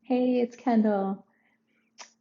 Hey, it's Kendall.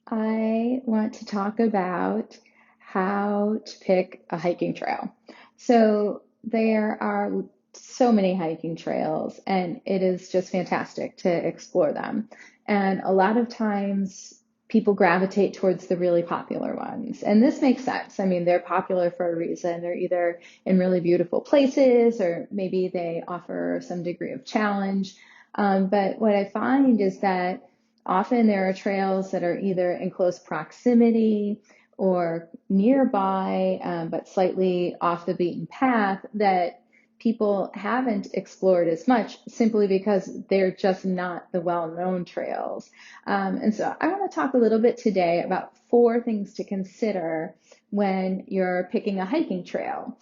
I want to talk about how to pick a hiking trail. So, there are so many hiking trails, and it is just fantastic to explore them. And a lot of times, people gravitate towards the really popular ones. And this makes sense. I mean, they're popular for a reason. They're either in really beautiful places, or maybe they offer some degree of challenge. But what I find is that often there are trails that are either in close proximity or nearby, but slightly off the beaten path that people haven't explored as much simply because they're just not the well-known trails. And so I want to talk a little bit today about four things to consider when you're picking a hiking trail.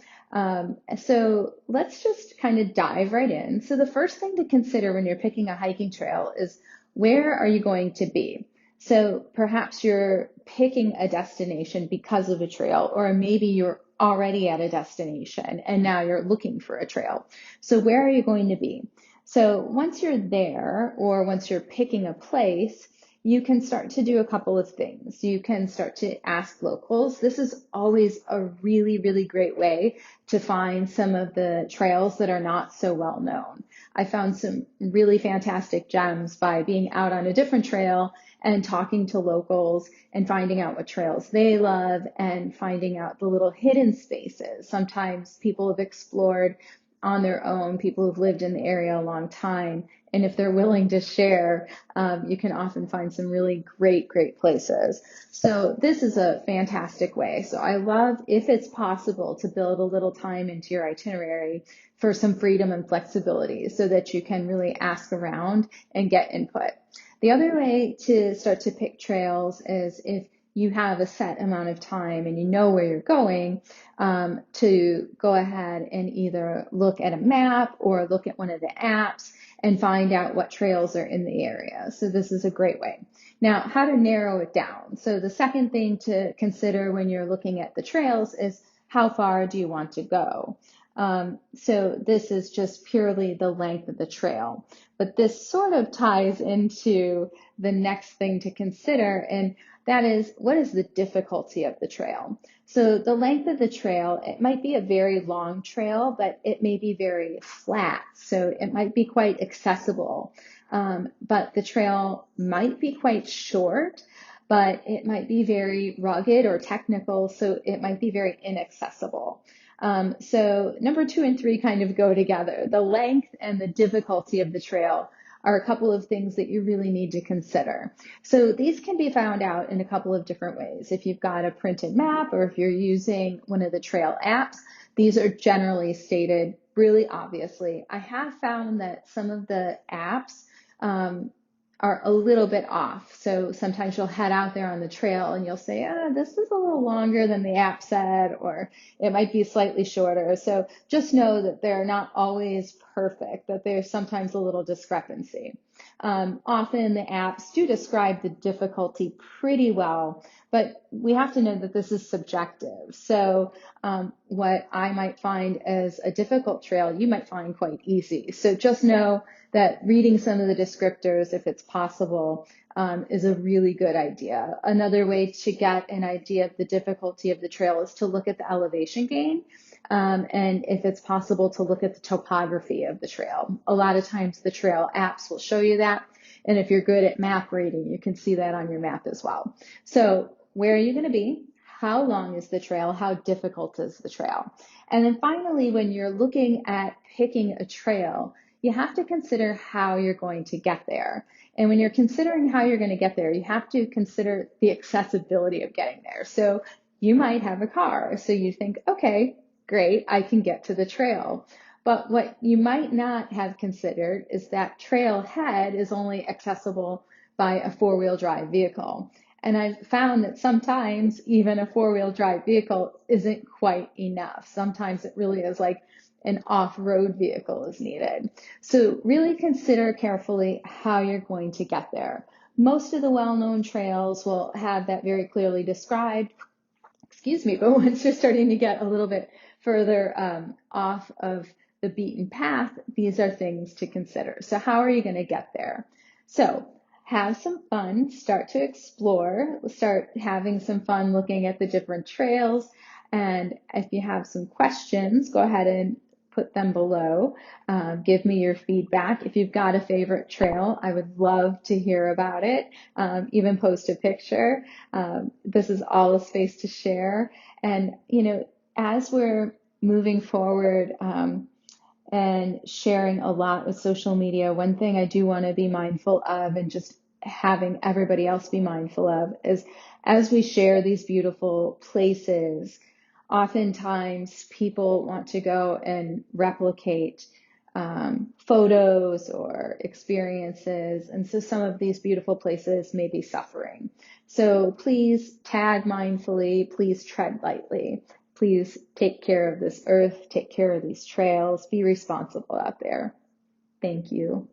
So let's just kind of dive right in. So the first thing to consider when you're picking a hiking trail is, where are you going to be? So perhaps you're picking a destination because of a trail, or maybe you're already at a destination and now you're looking for a trail. So where are you going to be? So once you're there, or once you're picking a place, you can start to do a couple of things. You can start to ask locals. This is always a really, really great way to find some of the trails that are not so well known. I found some really fantastic gems by being out on a different trail and talking to locals and finding out what trails they love and finding out the little hidden spaces. Sometimes people have explored on their own, people who've lived in the area a long time. And if they're willing to share, you can often find some really great places. So this is a fantastic way. So I love, if it's possible, to build a little time into your itinerary for some freedom and flexibility so that you can really ask around and get input. The other way to start to pick trails is, if you have a set amount of time and you know where you're going, to go ahead and either look at a map or look at one of the apps and find out what trails are in the area. So this is a great way. Now, how to narrow it down. So the second thing to consider when you're looking at the trails is, how far do you want to go? So this is just purely the length of the trail. But this sort of ties into the next thing to consider, and that is, what is the difficulty of the trail? So the length of the trail, it might be a very long trail, but it may be very flat. So it might be quite accessible. But the trail might be quite short, but it might be very rugged or technical. So it might be very inaccessible. So number two and three kind of go together. The length and the difficulty of the trail are a couple of things that you really need to consider. So these can be found out in a couple of different ways. If you've got a printed map, or if you're using one of the trail apps, these are generally stated really obviously. I have found that some of the apps are a little bit off. So sometimes you'll head out there on the trail and you'll say, this is a little longer than the app said, or it might be slightly shorter. So just know that they're not always perfect, that there's sometimes a little discrepancy. Often the apps do describe the difficulty pretty well, but we have to know that this is subjective. So what I might find as a difficult trail, you might find quite easy. So just know that reading some of the descriptors, if it's possible, is a really good idea. Another way to get an idea of the difficulty of the trail is to look at the elevation gain. And if it's possible, to look at the topography of the trail. A lot of times the trail apps will show you that. And if you're good at map reading, you can see that on your map as well. So where are you going to be? How long is the trail? How difficult is the trail? And then finally, when you're looking at picking a trail, you have to consider how you're going to get there. And when you're considering how you're going to get there, you have to consider the accessibility of getting there. So you might have a car. So you think, okay, great, I can get to the trail. But what you might not have considered is that trailhead is only accessible by a four-wheel drive vehicle. And I've found that sometimes even a four-wheel drive vehicle isn't quite enough. Sometimes it really is like an off-road vehicle is needed. So really consider carefully how you're going to get there. Most of the well-known trails will have that very clearly described, but once you're starting to get a little bit further off of the beaten path, these are things to consider. So how are you going to get there? So have some fun, start to explore, start having some fun looking at the different trails. And if you have some questions, go ahead and put them below. Give me your feedback. If you've got a favorite trail, I would love to hear about it. Even post a picture. This is all a space to share. And, as we're moving forward, and sharing a lot with social media, one thing I do want to be mindful of, and just having everybody else be mindful of, is as we share these beautiful places, oftentimes people want to go and replicate photos or experiences. And so some of these beautiful places may be suffering. So please tag mindfully, please tread lightly. Please take care of this earth, take care of these trails, be responsible out there. Thank you.